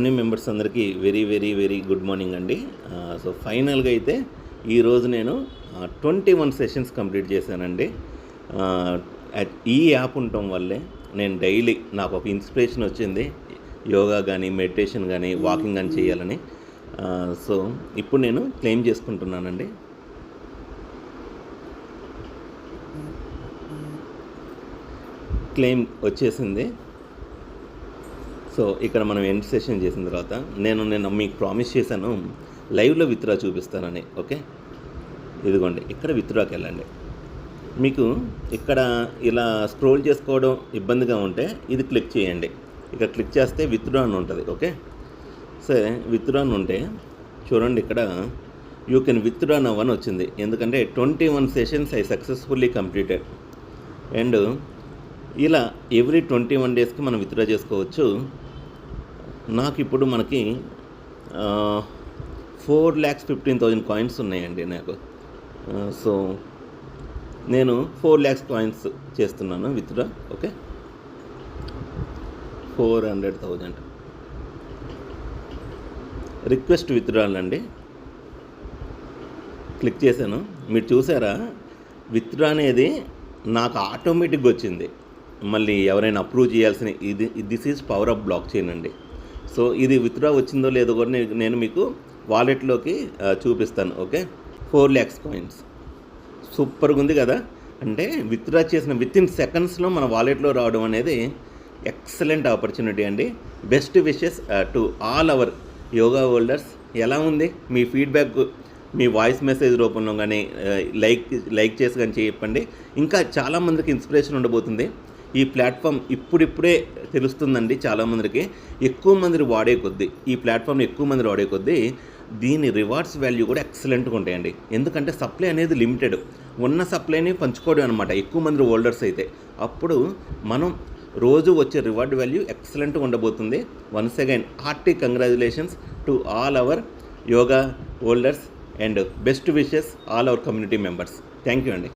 Company members అందరికీ very very very good morning అండి. So ఫైనల్గా అయితే ఈరోజు నేను 21 సెషన్స్ కంప్లీట్ చేశానండి. ఈ యాప్ ఉండటం వల్లే నేను డైలీ నాకు ఒక ఇన్స్పిరేషన్ వచ్చింది, యోగా కానీ మెడిటేషన్ కానీ వాకింగ్ కానీ చేయాలని. సో ఇప్పుడు నేను క్లెయిమ్ చేసుకుంటున్నానండి. క్లెయిమ్ వచ్చేసింది. సో ఇక్కడ మనం ఎండ్ సెషన్ చేసిన తర్వాత నేను మీకు ప్రామిస్ చేశాను లైవ్లో విత్డ్రా చూపిస్తానని. ఓకే, ఇదిగోండి ఇక్కడ విత్డ్రాకి వెళ్ళండి. మీకు ఇక్కడ ఇలా స్క్రోల్ చేసుకోవడం ఇబ్బందిగా ఉంటే ఇది క్లిక్ చేయండి. ఇక్కడ క్లిక్ చేస్తే విత్డ్రా అని ఉంటుంది. ఓకే, సరే విత్డ్రా అని ఉంటే చూడండి ఇక్కడ యూ కెన్ విత్డ్రా నవ్ అని వచ్చింది. ఎందుకంటే 21 sessions I successfully completed. And ఇలా ఎవ్రీ 21 డేస్కి మనం విత్డ్రా చేసుకోవచ్చు. నాకు ఇప్పుడు మనకి 4,15,000 కాయిన్స్ ఉన్నాయండి నాకు. సో నేను 4 lakhs కాయిన్స్ చేస్తున్నాను విత్డ్రా. ఓకే, 400,000 రిక్వెస్ట్ విత్డ్రాల్ అండి. క్లిక్ చేశాను. మీరు చూసారా విత్డ్రా అనేది నాకు ఆటోమేటిక్గా వచ్చింది. మళ్ళీ ఎవరైనా అప్రూవ్ చేయాల్సిన this is power of block chain అండి. సో ఇది విత్డ్రా వచ్చిందో లేదో కూడా నేను మీకు వాలెట్లోకి చూపిస్తాను. ఓకే, 4 lakhs కాయిన్స్ సూపర్గా ఉంది కదా. అంటే విత్డ్రా చేసిన వితిన్ సెకండ్స్లో మన వాలెట్లో రావడం అనేది ఎక్సలెంట్ ఆపర్చునిటీ అండి. Best wishes to all our yoga holders. ఎలా ఉంది మీ ఫీడ్బ్యాక్ మీ వాయిస్ మెసేజ్ రూపంలో కానీ లైక్ చేసి కానీ చెప్పండి. ఇంకా చాలామందికి ఇన్స్పిరేషన్ ఉండబోతుంది. ఈ ప్లాట్ఫామ్ ఇప్పుడిప్పుడే తెలుస్తుందండి చాలామందికి. ఎక్కువ మంది వాడే కొద్దీ ఈ ప్లాట్ఫామ్ని ఎక్కువ మంది వాడే కొద్దీ దీని రివార్డ్స్ వాల్యూ కూడా ఎక్సలెంట్గా ఉంటాయండి. ఎందుకంటే సప్లై అనేది లిమిటెడ్, ఉన్న సప్లైని పంచుకోవడం అనమాట ఎక్కువ మంది హోల్డర్స్ అయితే. అప్పుడు మనం రోజు వచ్చే రివార్డ్ వాల్యూ ఎక్సలెంట్గా ఉండబోతుంది. Once again hearty congratulations to all our yoga holders and best wishes all our community members. Thank you అండి.